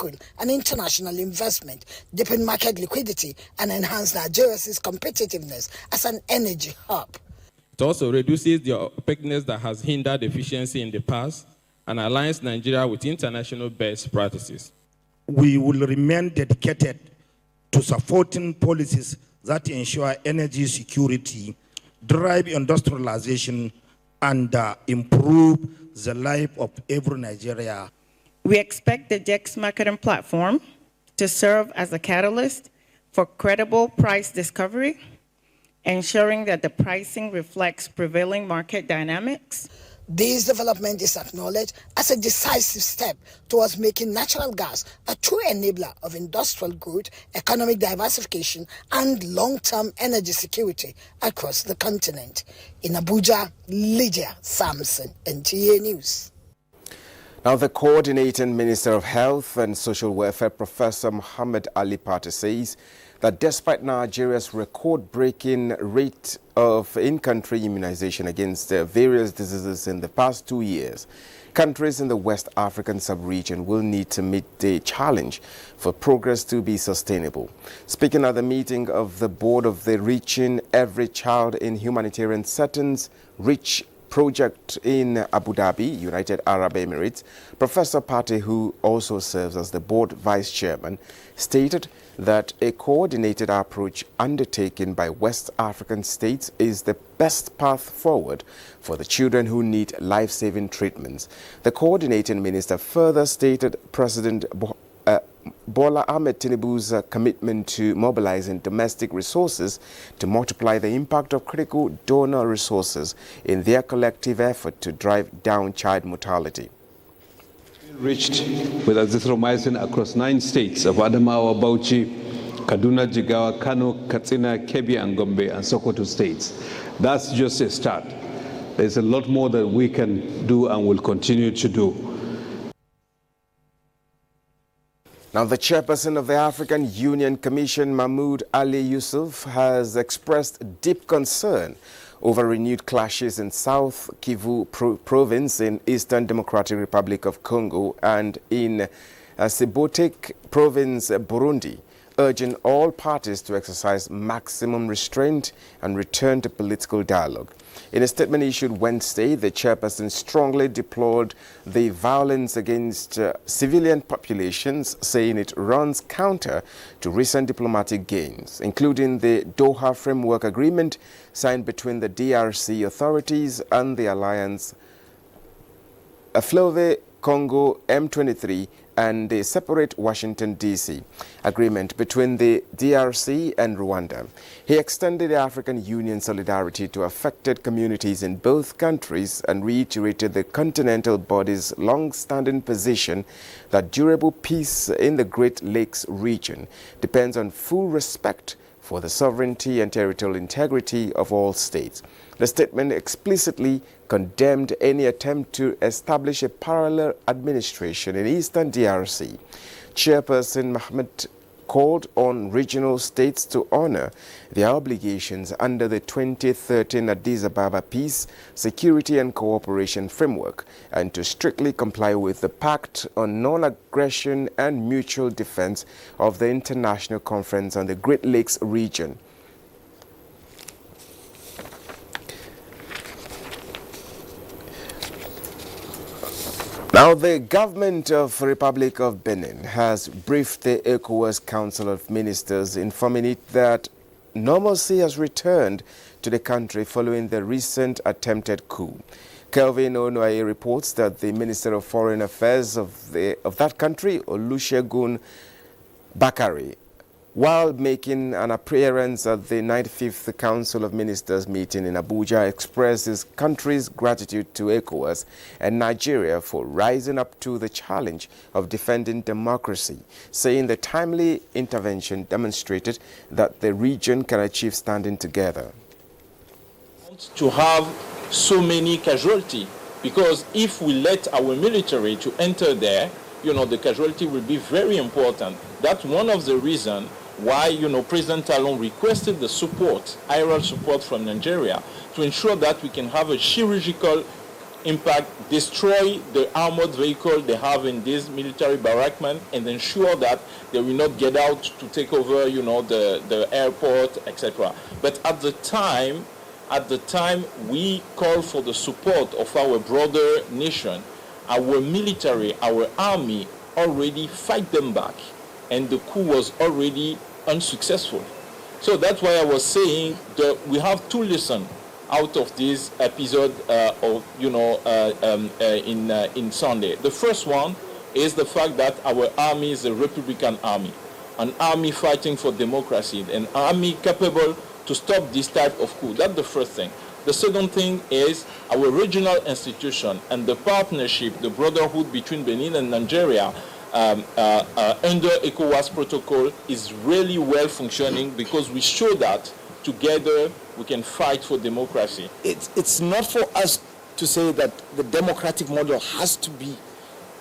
local and international investment, deepen market liquidity, and enhance Nigeria's competitiveness as an energy hub. It also reduces the opaqueness that has hindered efficiency in the past and aligns Nigeria with international best practices. We will remain dedicated to supporting policies that ensure energy security, drive industrialization, and improve the life of every Nigeria. We expect the GEX marketing platform to serve as a catalyst for credible price discovery, ensuring that the pricing reflects prevailing market dynamics. This development is acknowledged as a decisive step towards making natural gas a true enabler of industrial growth, economic diversification, and long-term energy security across the continent. In Abuja, Lydia Samson, NTA News. Now, the Coordinating Minister of Health and Social Welfare, Professor Muhammad Ali Pate, says that despite Nigeria's record-breaking rate of in-country immunization against various diseases in the past 2 years, countries in the West African sub-region will need to meet the challenge for progress to be sustainable. Speaking at the meeting of the board of the Reaching Every Child in Humanitarian Settings REACH project in Abu Dhabi, United Arab Emirates, Professor Pate, who also serves as the board vice chairman, stated that a coordinated approach undertaken by West African states is the best path forward for the children who need life-saving treatments. The coordinating minister further stated President Bola Ahmed Tinubu's commitment to mobilizing domestic resources to multiply the impact of critical donor resources in their collective effort to drive down child mortality. Reached with azithromycin across 9 states of Adamawa, Bauchi, Kaduna, Jigawa, Kano, Katsina, Kebbi, and Gombe, and Sokoto states. That's just a start. There's a lot more that we can do and will continue to do. Now, the chairperson of the African Union Commission, Mahmoud Ali Yusuf, has expressed deep concern over renewed clashes in South Kivu province in Eastern Democratic Republic of Congo and in Sibotek province, Burundi, urging all parties to exercise maximum restraint and return to political dialogue. In a statement issued Wednesday, the chairperson strongly deplored the violence against civilian populations, saying it runs counter to recent diplomatic gains, including the Doha Framework Agreement signed between the DRC authorities and the alliance Fleuve Congo M23 and the separate Washington, D.C. agreement between the DRC and Rwanda. He extended the African Union solidarity to affected communities in both countries and reiterated the continental body's long-standing position that durable peace in the Great Lakes region depends on full respect for the sovereignty and territorial integrity of all states. The statement explicitly condemned any attempt to establish a parallel administration in Eastern DRC. Chairperson Mohammed called on regional states to honor their obligations under the 2013 Addis Ababa Peace, Security and Cooperation Framework and to strictly comply with the Pact on Non-Aggression and Mutual Defense of the International Conference on the Great Lakes region. Now, the government of the Republic of Benin has briefed the ECOWAS Council of Ministers, informing it that normalcy has returned to the country following the recent attempted coup. Kelvin Onoye reports that the Minister of Foreign Affairs of that country, Olusegun Bakari, while making an appearance at the 95th Council of Ministers meeting in Abuja, expressed his country's gratitude to ECOWAS and Nigeria for rising up to the challenge of defending democracy, saying the timely intervention demonstrated that the region can achieve standing together. To have so many casualties, because if we let our military to enter there, the casualty will be very important. That's one of the reasons why, President Talon requested the support, IRL support from Nigeria to ensure that we can have a chirurgical in fact, destroy the armored vehicle they have in this military barrackment and ensure that they will not get out to take over, the airport, etc. But at the time, we call for the support of our broader nation. Our military, our army already fight them back, and the coup was already unsuccessful. So that's why I was saying that we have two lessons out of this episode in Sunday. The first one is the fact that our army is a Republican army, an army fighting for democracy, an army capable to stop this type of coup. That's the first thing. The second thing is our regional institution and the partnership, the brotherhood between Benin and Nigeria under ECOWAS protocol is really well functioning, because we show that together we can fight for democracy. It's not for us to say that the democratic model has to be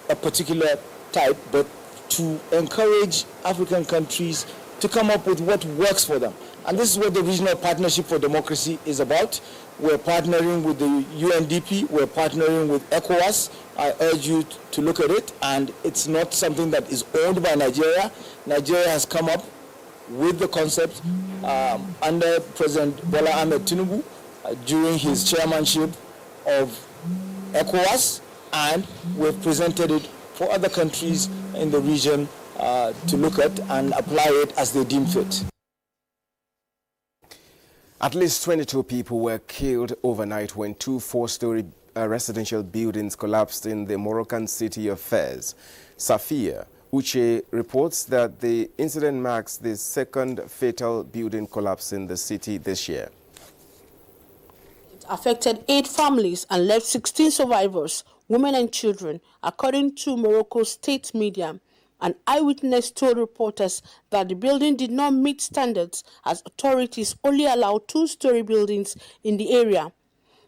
a particular type, but to encourage African countries to come up with what works for them. And this is what the Regional Partnership for Democracy is about. We're partnering with the UNDP, we're partnering with ECOWAS. I urge you to look at it, and it's not something that is owned by Nigeria. Nigeria has come up with the concept under President Bola Ahmed Tinubu during his chairmanship of ECOWAS, and we've presented it for other countries in the region to look at and apply it as they deem fit. At least 22 people were killed overnight when two four-story residential buildings collapsed in the Moroccan city of Fez. Safia Uche reports that the incident marks the second fatal building collapse in the city this year. It affected 8 families and left 16 survivors, women and children, according to Morocco's state media. An eyewitness told reporters that the building did not meet standards, as authorities only allow 2-story buildings in the area.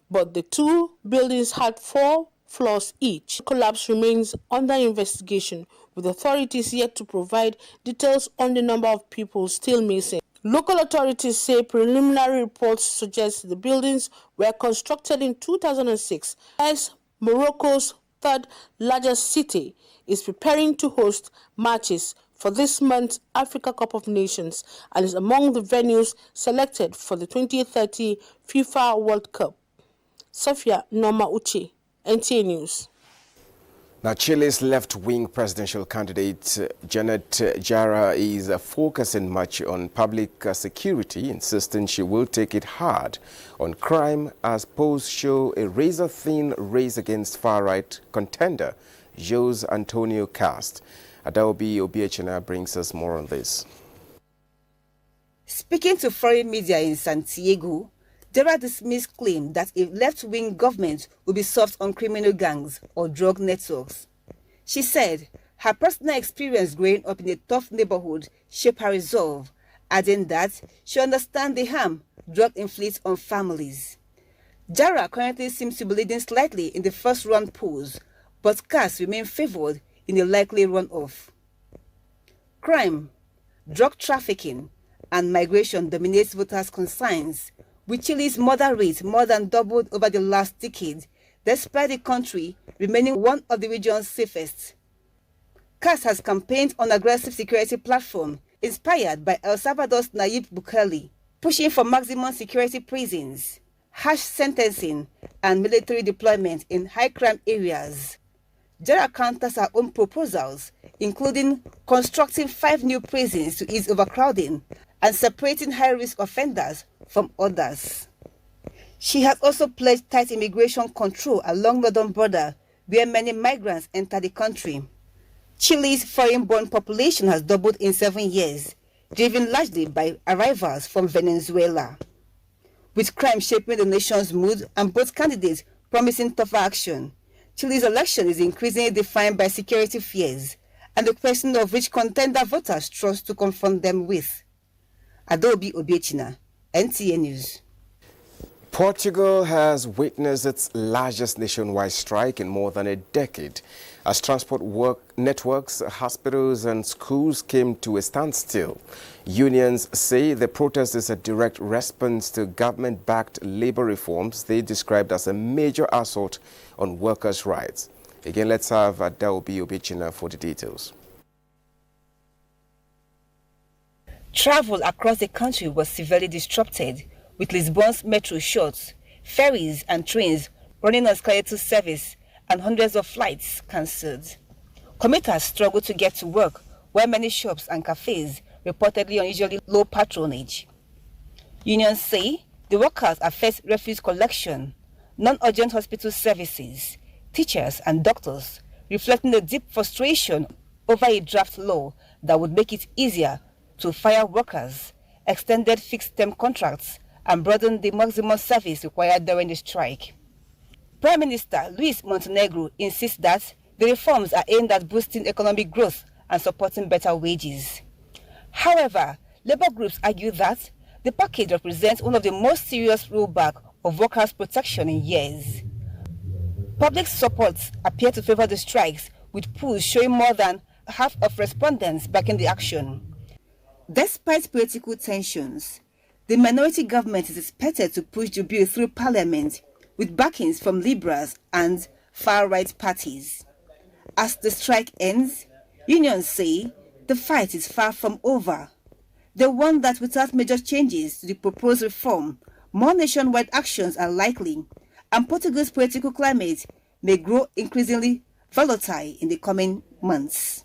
But the 2 buildings had 4 floors each. The collapse remains under investigation, with authorities yet to provide details on the number of people still missing. Local authorities say preliminary reports suggest the buildings were constructed in 2006, as Morocco's third largest city is preparing to host matches for this month's Africa Cup of Nations and is among the venues selected for the 2030 FIFA World Cup. Safia Norma Uche, NTA News. Now, Chile's left-wing presidential candidate Janet Jara is focusing much on public security, insisting she will take it hard on crime, as polls show a razor-thin race against far-right contender Jose Antonio Cast. Adaobi Obiechena brings us more on this. Speaking to foreign media in Santiago, Jara dismissed claim that a left-wing government will be soft on criminal gangs or drug networks. She said her personal experience growing up in a tough neighborhood shaped her resolve, adding that she understands the harm drug inflicts on families. Jara currently seems to be leading slightly in the first-round polls, but Cast remains favored in a likely runoff. Crime, drug trafficking, and migration dominates voters' concerns, with Chile's murder rate more than doubled over the last decade, despite the country remaining one of the region's safest. Cast has campaigned on an aggressive security platform inspired by El Salvador's Nayib Bukele, pushing for maximum security prisons, harsh sentencing, and military deployment in high-crime areas. Jara counters her own proposals, including constructing 5 new prisons to ease overcrowding and separating high-risk offenders from others. She has also pledged tight immigration control along the northern border, where many migrants enter the country. Chile's foreign-born population has doubled in 7 years, driven largely by arrivals from Venezuela. With crime shaping the nation's mood and both candidates promising tougher action, Chile's election is increasingly defined by security fears and the question of which contender voters trust to confront them with. Adobe Obiechina, NTA News. Portugal has witnessed its largest nationwide strike in more than a decade as transport networks, hospitals and schools came to a standstill. Unions say the protest is a direct response to government-backed labor reforms they described as a major assault on workers' rights. Again, let's have Daobi Obichina for the details. Travel across the country was severely disrupted, with Lisbon's metro shut, ferries and trains running on scheduled service, and hundreds of flights cancelled. Commuters struggled to get to work, while many shops and cafes reportedly unusually low patronage. Unions say the workers affect refuse collection, non-urgent hospital services, teachers and doctors, reflecting the deep frustration over a draft law that would make it easier to fire workers, extended fixed-term contracts, and broaden the maximum service required during the strike. Prime Minister Luis Montenegro insists that the reforms are aimed at boosting economic growth and supporting better wages. However, labor groups argue that the package represents one of the most serious rollback of workers' protection in years. Public support appear to favor the strikes, with polls showing more than half of respondents backing the action. Despite political tensions, the minority government is expected to push the bill through parliament with backings from liberals and far-right parties. As the strike ends, unions say the fight is far from over. They warn that without major changes to the proposed reform, more nationwide actions are likely, and Portugal's political climate may grow increasingly volatile in the coming months.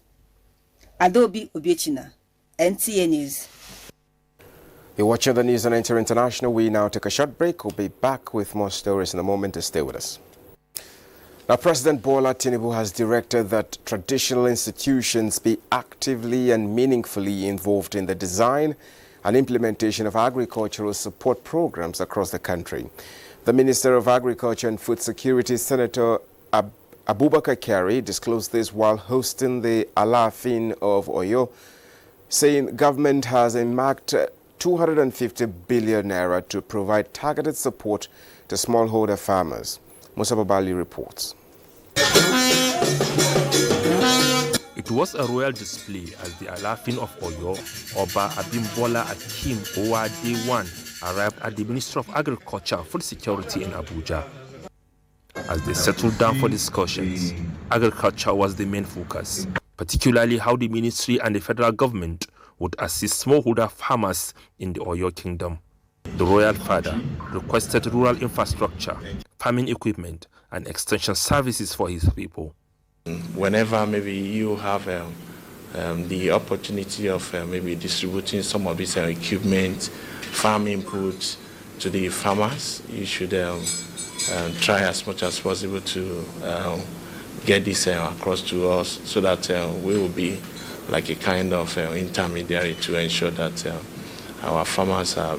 Adobe Obiechina, NTA News. You're watching the news on Enter International. We now take a short break. We'll be back with more stories in a moment. To stay with us. Now, President Bola Tinubu has directed that traditional institutions be actively and meaningfully involved in the design and implementation of agricultural support programs across the country. The Minister of Agriculture and Food Security, Senator Abubakar Kyari, disclosed this while hosting the Alaafin of Oyo, saying government has earmarked 250 billion naira to provide targeted support to smallholder farmers. Musa Babali reports. It was a royal display as the Alaafin of Oyo, Oba Abimbola Akim Owade 1, arrived at the Ministry of Agriculture and Food Security in Abuja. As they settled down for discussions, agriculture was the main focus, particularly how the ministry and the federal government would assist smallholder farmers in the Oyo Kingdom. The royal father requested rural infrastructure, farming equipment, and extension services for his people. Whenever maybe you have the opportunity of maybe distributing some of this equipment, farm inputs to the farmers, you should try as much as possible to get this across to us so that we will be like a kind of intermediary to ensure that our farmers are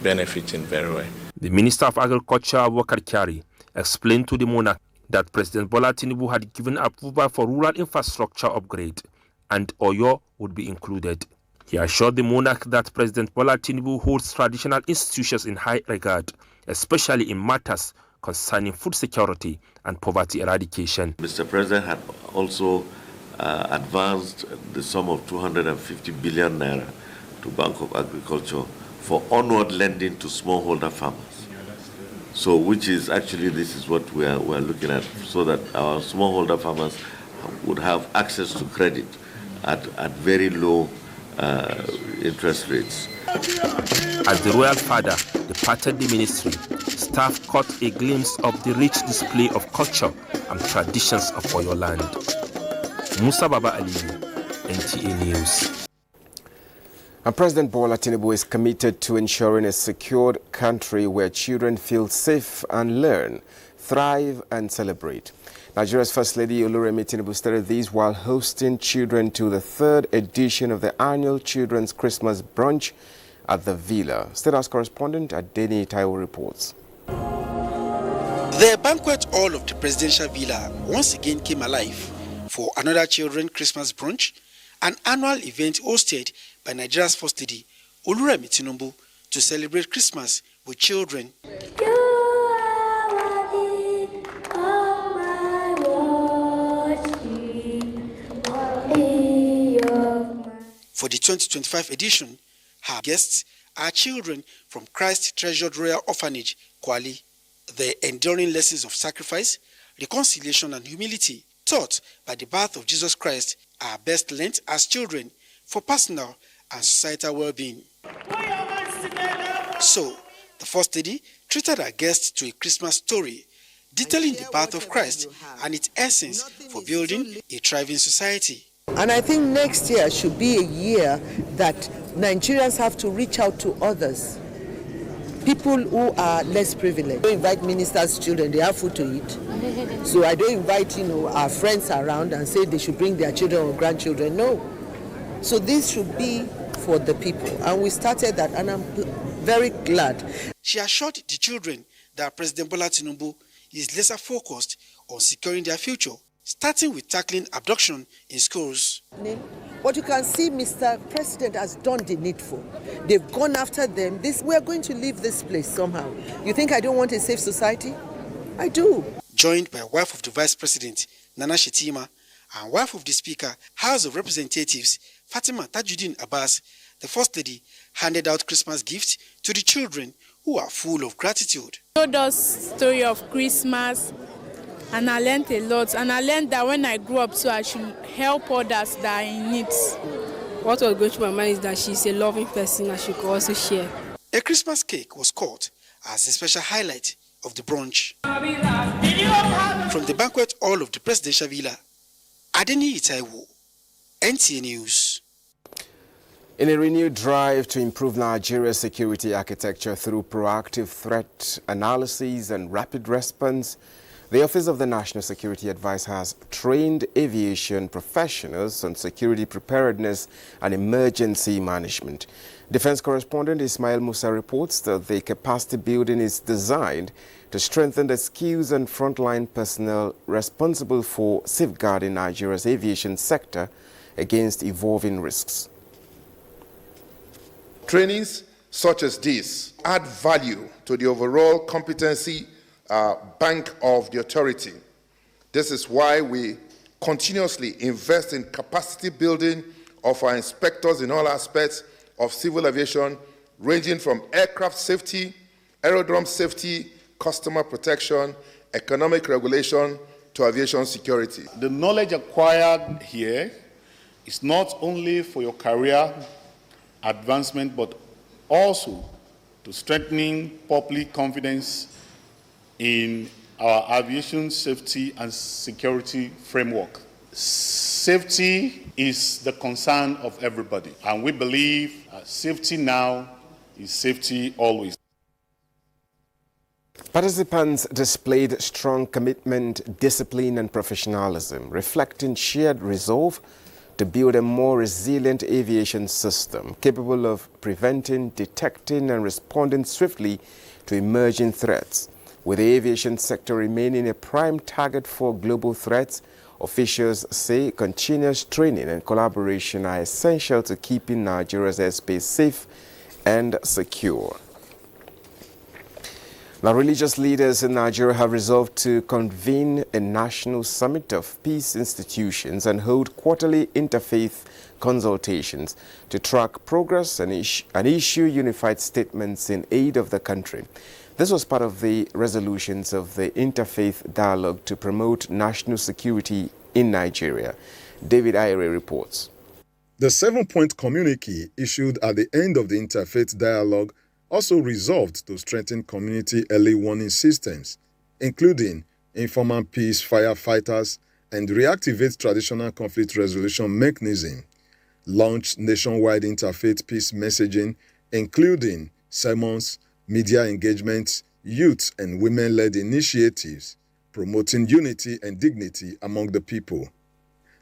benefiting very well. The Minister of Agriculture, Abubakar Kyari, explained to the monarch that President Bola Tinubu had given approval for rural infrastructure upgrade and Oyo would be included. He assured the monarch that President Bola Tinubu holds traditional institutions in high regard, especially in matters concerning food security and poverty eradication. Mr. President had also advanced the sum of 250 billion naira to Bank of Agriculture for onward lending to smallholder farmers. So, which is actually, this is what we are looking at, so that our smallholder farmers would have access to credit at very low interest rates. As the royal father departed the ministry, staff caught a glimpse of the rich display of culture and traditions of Oyo land. Musa Baba Aliyu, NTA News. And President Bola Tinubu is committed to ensuring a secured country where children feel safe and learn, thrive and celebrate. Nigeria's First Lady Oluremi Tinubu stated these while hosting children to the third edition of the annual Children's Christmas Brunch at the Villa. State House correspondent Adeni Taiwo reports. The banquet hall of the presidential villa once again came alive for another Children's Christmas Brunch, an annual event hosted by Nigeria's First Lady Oluremi Tinubu to celebrate Christmas with children. For the 2025 edition, her guests are children from Christ Treasured Royal Orphanage, Kwali. The enduring lessons of sacrifice, reconciliation and humility taught by the birth of Jesus Christ are best learnt as children for personal and societal well-being. So, the first study treated our guests to a Christmas story detailing the birth of Christ and its essence for building a thriving society. And I think next year should be a year that Nigerians have to reach out to others, people who are less privileged. I don't invite ministers' children, they have food to eat. So I don't invite, our friends around and say they should bring their children or grandchildren. No. So this should be for the people. And we started that, and I'm very glad. She assured the children that President Bola Tinubu is laser focused on securing their future, starting with tackling abduction in schools. What you can see, Mr. President has done the needful. They've gone after them. We are going to leave this place somehow. You think I don't want a safe society? I do. Joined by wife of the Vice President, Nana Shetima, and wife of the Speaker, House of Representatives, Fatima Tajuddin Abbas, the first lady handed out Christmas gifts to the children who are full of gratitude. Told us story of Christmas, and I learned a lot. And I learned that when I grew up, so I should help others that are in need. What was going through my mind is that she's a loving person and she could also share. A Christmas cake was cut as a special highlight of the brunch. From the banquet hall of the presidential villa, Adeni Itaiwo, NTA News. In a renewed drive to improve Nigeria's security architecture through proactive threat analysis and rapid response, the Office of the National Security Advisor has trained aviation professionals on security preparedness and emergency management. Defense correspondent Ismail Musa reports that the capacity building is designed to strengthen the skills and frontline personnel responsible for safeguarding Nigeria's aviation sector against evolving risks. Trainings such as this add value to the overall competency bank of the authority. This is why we continuously invest in capacity building of our inspectors in all aspects of civil aviation, ranging from aircraft safety, aerodrome safety, customer protection, economic regulation, to aviation security. The knowledge acquired here is not only for your career advancement, but also to strengthening public confidence in our aviation safety and security framework. Safety is the concern of everybody, and we believe safety now is safety always. Participants displayed strong commitment, discipline and professionalism, reflecting shared resolve to build a more resilient aviation system capable of preventing, detecting and responding swiftly to emerging threats. With the aviation sector remaining a prime target for global threats, officials say continuous training and collaboration are essential to keeping Nigeria's airspace safe and secure. Now, religious leaders in Nigeria have resolved to convene a national summit of peace institutions and hold quarterly interfaith consultations to track progress and issue unified statements in aid of the country. This was part of the resolutions of the Interfaith Dialogue to promote national security in Nigeria. David Ayre reports. The 7-point communique issued at the end of the Interfaith Dialogue also resolved to strengthen community early warning systems, including informal peace firefighters and reactivate traditional conflict resolution mechanism, launch nationwide interfaith peace messaging, including sermons, media engagements, youth and women-led initiatives, promoting unity and dignity among the people,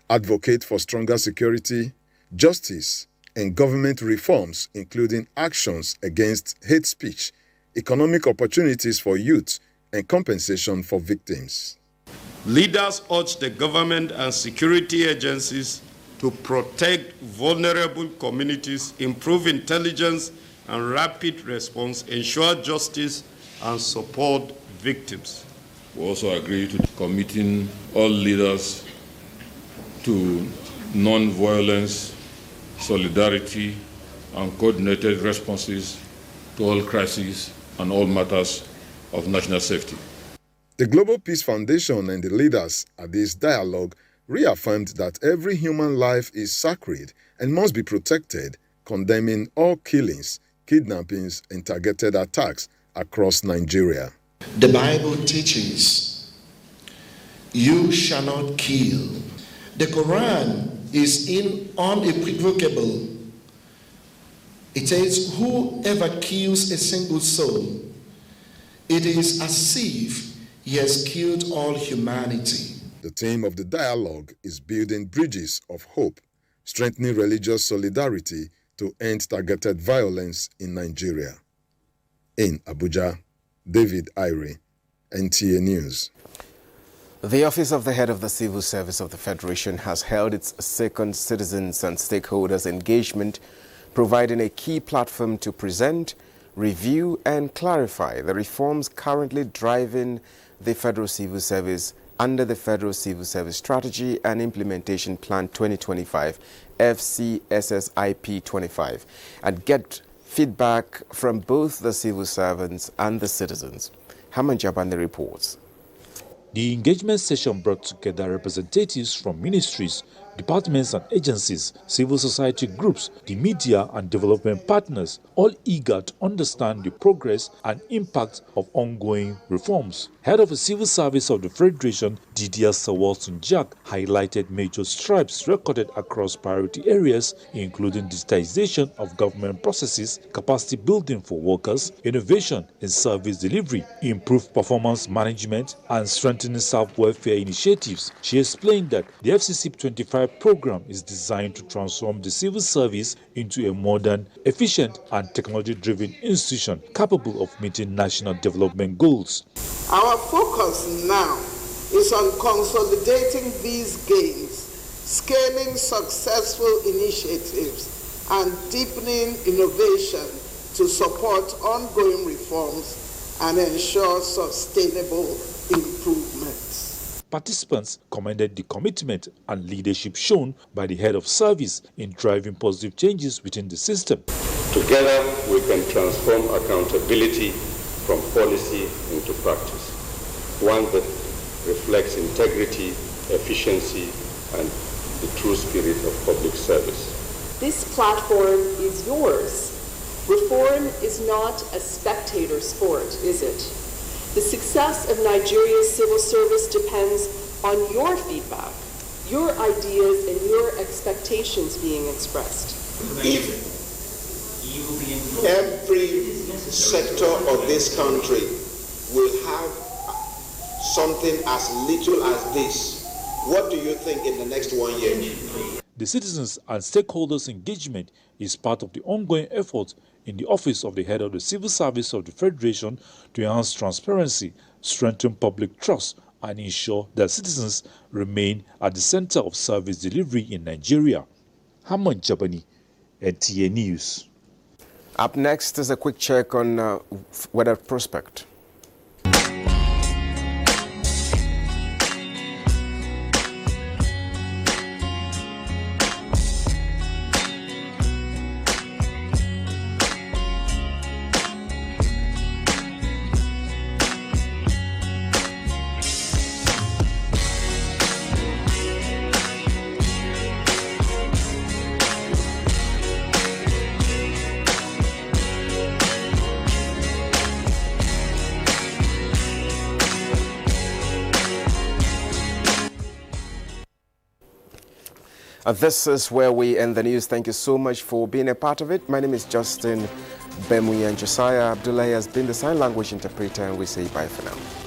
advocate for stronger security, justice, and government reforms, including actions against hate speech, economic opportunities for youth, and compensation for victims. Leaders urge the government and security agencies to protect vulnerable communities, improve intelligence and rapid response, ensure justice, and support victims. We also agree to committing all leaders to non-violence solidarity, and coordinated responses to all crises and all matters of national safety. The Global Peace Foundation and the leaders at this dialogue reaffirmed that every human life is sacred and must be protected, condemning all killings, kidnappings, and targeted attacks across Nigeria. The Bible teaches, "You shall not kill." The Quran is unequivocal. It says, "Whoever kills a single soul, it is as if he has killed all humanity." The theme of the dialogue is building bridges of hope, strengthening religious solidarity to end targeted violence in Nigeria. In Abuja, David Irie, NTA News. The Office of the Head of the Civil Service of the Federation has held its second Citizens and Stakeholders Engagement, providing a key platform to present, review and clarify the reforms currently driving the Federal Civil Service under the Federal Civil Service Strategy and Implementation Plan 2025, FCSSIP 25, and get feedback from both the civil servants and the citizens. Haman Jabande reports. The engagement session brought together representatives from ministries, departments and agencies, civil society groups, the media and development partners, all eager to understand the progress and impact of ongoing reforms. Head of the Civil Service of the Federation, Didier Sawal-Sunjak, highlighted major strides recorded across priority areas, including digitization of government processes, capacity building for workers, innovation in service delivery, improved performance management, and strengthening self-welfare initiatives. She explained that the FCCIP 25 program is designed to transform the civil service into a modern, efficient, and technology-driven institution capable of meeting national development goals. Our focus now is on consolidating these gains, scaling successful initiatives, and deepening innovation to support ongoing reforms and ensure sustainable improvements. Participants commended the commitment and leadership shown by the head of service in driving positive changes within the system. Together, we can transform accountability from policy into practice, one that reflects integrity, efficiency, and the true spirit of public service. This platform is yours. Reform is not a spectator sport, is it? The success of Nigeria's civil service depends on your feedback, your ideas, and your expectations being expressed. If every sector of this country will have something as little as this, what do you think in the next 1 year? The Citizens and Stakeholders Engagement is part of the ongoing effort in the Office of the Head of the Civil Service of the Federation to enhance transparency, strengthen public trust, and ensure that citizens remain at the center of service delivery in Nigeria. Haman Jabani, NTA News. Up next is a quick check on weather prospect. This is where we end the news. Thank you so much for being a part of it. My name is Justin Bemuyi, and Josiah Abdullahi has been the sign language interpreter, and we say bye for now.